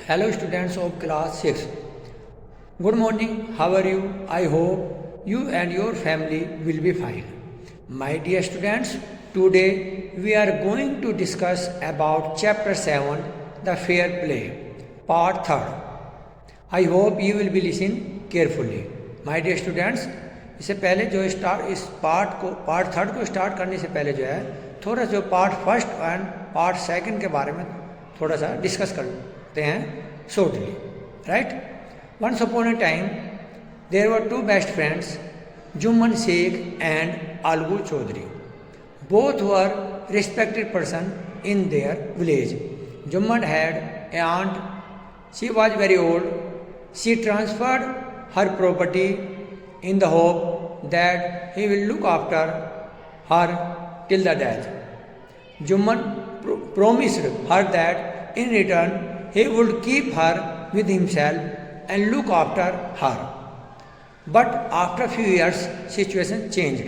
Hello students of class 6. Good morning. How are you? I hope you and your family will be fine. My dear students, today we are going to discuss about chapter 7, the fair play, part 3. I hope you will be listening carefully. My dear students, इससे पहले जो इस part third को start करने से पहले जो है थोड़ा जो part first and part second के बारे में थोड़ा सा डिस्कस करते हैं shortly. Right. Once upon a time there were two best friends, Jumman Sheikh and Algu Chaudhary. Both were respected person in their village. Jumman had a aunt. She was very old. She transferred her property in the hope that he will look after her till the death. Jumman promised her that in return he would keep her with himself and look after her. But after a few years, situation changed.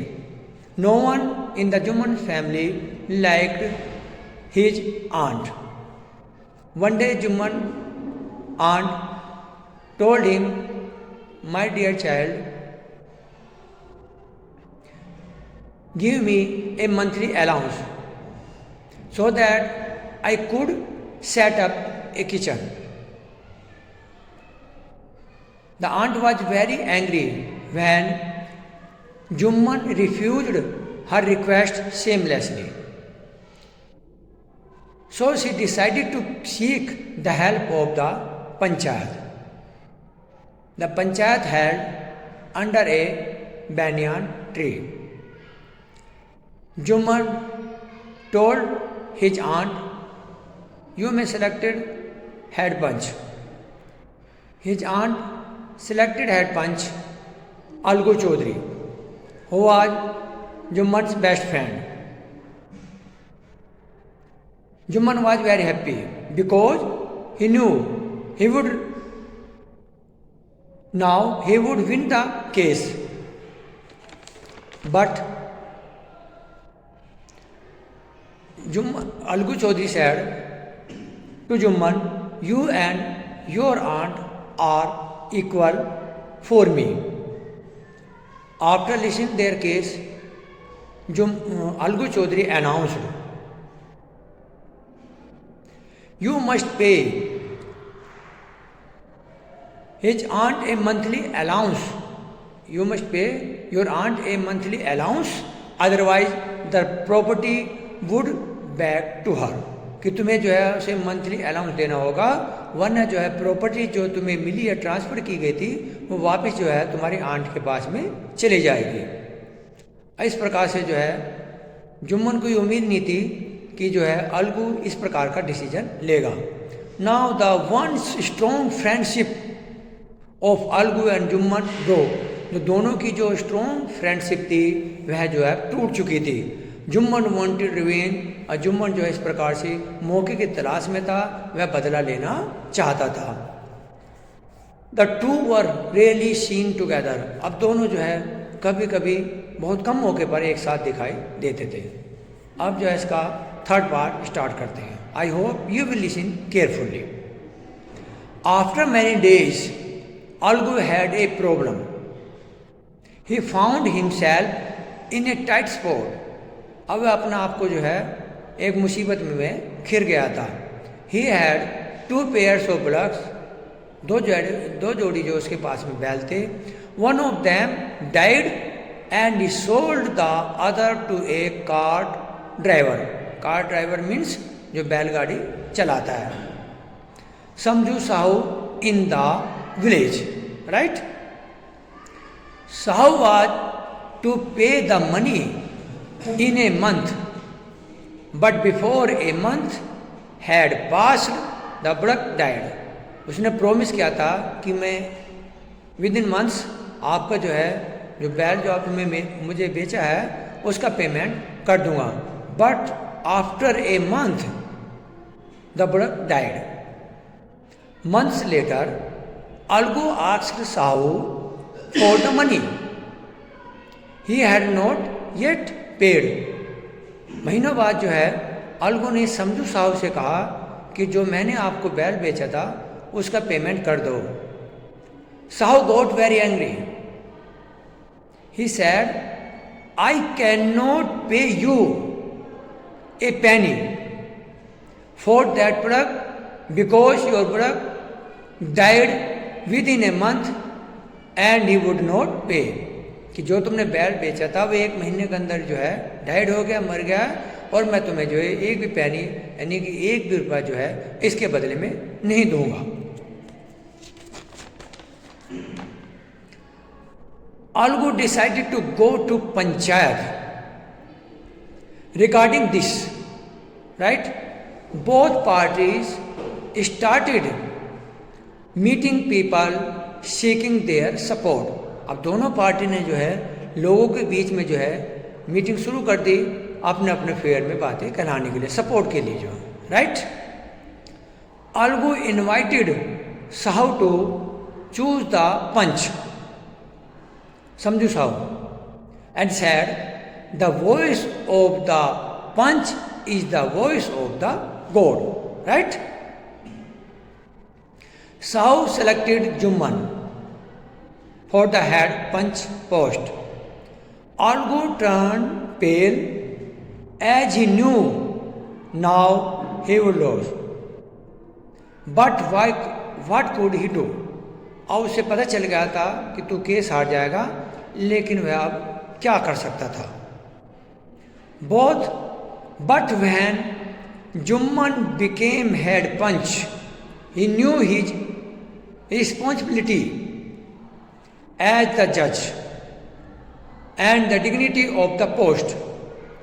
No one in the Jumman family liked his aunt. One day Jumman aunt told him, "My dear child, give me a monthly allowance so that I could set up a kitchen." The aunt was very angry when Jumman refused her request shamelessly. So she decided to seek the help of the Panchayat. The Panchayat held under a banyan tree. Jumman told his aunt, "You may select head punch." His aunt selected head punch Algu Chaudhary, who was Jumman's best friend. Jumman was very happy because he knew he would win the case. But Algu Chaudhary said to Jumman, "You and your aunt are equal for me." After listening their case, Algu Chaudhary announced, "You must pay his aunt a monthly allowance. You must pay your aunt a monthly allowance, otherwise the property would back to her." कि तुम्हें जो है उसे monthly allowance देना होगा, वरना जो है प्रॉपर्टी जो तुम्हें मिली है ट्रांसफ़र की गई थी वो वापस जो है तुम्हारी आंट के पास में चली जाएगी. इस प्रकार से जो है जुम्मन को ये उम्मीद नहीं थी कि जो है अलगू इस प्रकार का डिसीजन लेगा. Now the ones strong friendship of Algu and Jumman broke. जो दोनों की जो स्ट्रॉन्ग फ्रेंडशिप थी वह जो है टूट चुकी थी. Jumman wanted revenge. और जुम्मन जो है इस प्रकार से मौके की तलाश में था, वह बदला लेना चाहता था. The two were really seen together. अब दोनों जो है कभी कभी बहुत कम मौके पर एक साथ दिखाई देते थे. अब जो है इसका थर्ड पार्ट स्टार्ट करते हैं. I hope you will listen carefully. After many days Algu had a problem. He found himself in A tight spot. अब वह अपना आप को जो है एक मुसीबत में घिर गया था. He had 2 pairs of bullocks. दो जोड़ी जो उसके पास में बैल थे. One of them died and he sold the other to a cart driver. Cart driver means जो बैलगाड़ी चलाता है. Samjhu Sahu in the village. Right. Sahu was to pay the money in a month, but before a month had passed the buck died. उसने promise किया था कि मैं with in months आपका जो है जो बैल जो आपने मुझे बेचा है उसका पेमेंट कर दूंगा. But after a month the buck died. Months later Algu asked Sahu for the money. He had not yet पेड़. महीनों बाद जो है अलगू ने समझू साहू से कहा कि जो मैंने आपको बैल बेचा था उसका पेमेंट कर दो। Sahu got very angry. He said, I can not pay you a penny for that product because your product died within a month and he would not pay. कि जो तुमने बैल बेचा था वो 1 महीने के अंदर जो है डाइड हो गया, मर गया, और मैं तुम्हें जो है एक भी पैनी यानी कि 1 भी रुपया जो है इसके बदले में नहीं दूंगा। Algu decided to go to Panchayat regarding this, right? Both parties started meeting people seeking their support. अब दोनों पार्टी ने जो है लोगों के बीच में जो है मीटिंग शुरू कर दी अपने अपने फेयर में बातें कराने के लिए, सपोर्ट के लिए जो, right? Algu invited Sahu to choose the punch, Samju Sahu, and said, the voice of the punch is the voice of the God, right? Sahu selected Jumman for the head punch post. Algu turned pale as he knew now he would lose. But what could he do? और उसे पता चल गया था कि तू case हार जाएगा, लेकिन वह अब क्या कर सकता था। But when Jumman became head punch, he knew his responsibility as the judge and the dignity of the post.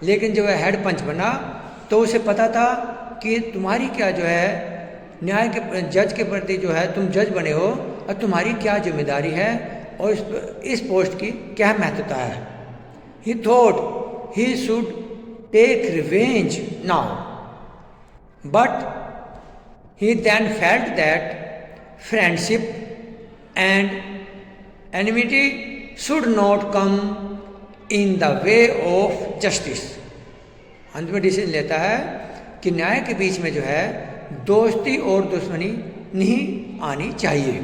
लेकिन जब वह हेड पंच बना तो उसे पता था कि तुम्हारी क्या जो है न्याय के जज के प्रति जो है तुम जज बने हो और तुम्हारी क्या जिम्मेदारी है और इस पोस्ट की क्या महत्वता है। He thought he should take revenge now, but he then felt that friendship and enmity should not come in the way of justice. अंत में डिसीजन लेता है कि न्याय के बीच में जो है दोस्ती और दुश्मनी नहीं आनी चाहिए।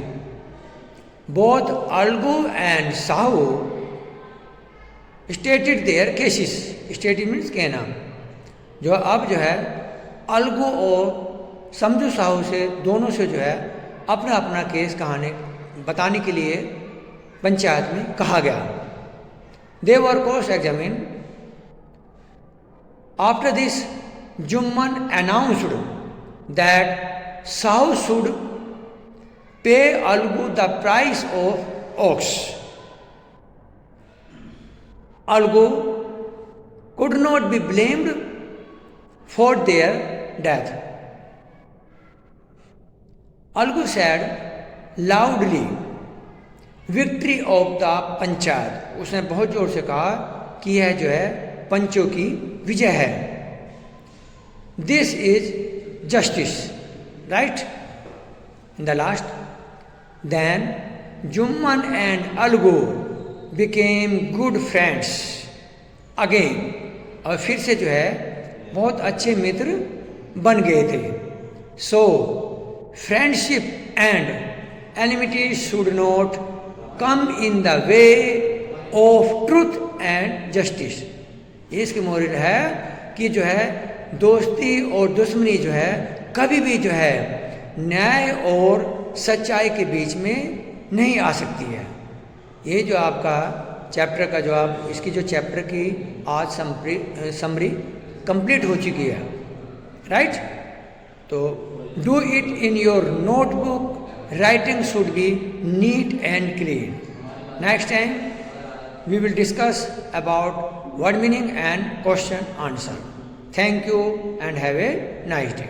Both Algu and Sahu stated their cases. Stated means कहना। जो अब जो है अलगू और समझू साहू से दोनों से जो है अपना अपना केस कहानी बताने के लिए पंचायत में कहा गया। They were cross-examined. After this, Jumman announced that Sahu should pay Algu the price of ox. Algu could not be blamed for their death. Algu said loudly, victory of the panchayat. उसने बहुत जोर से कहा कि यह जो है पंचों की विजय है। This is justice, right? In the last, then Jumman and Algu became good friends again. और फिर से जो है बहुत अच्छे मित्र बन गए थे। So friendship and enmity should not come in the way of truth and justice. इसकी मोरल है कि जो है दोस्ती और दुश्मनी जो है कभी भी जो है न्याय और सच्चाई के बीच में नहीं आ सकती है। ये जो आपका चैप्टर का जो आप इसकी जो चैप्टर की आज समरी कंप्लीट हो चुकी है, राइट? तो do it in your notebook. Writing should be neat and clean. Next time we will discuss about word meaning and question answer. Thank you and have a nice day.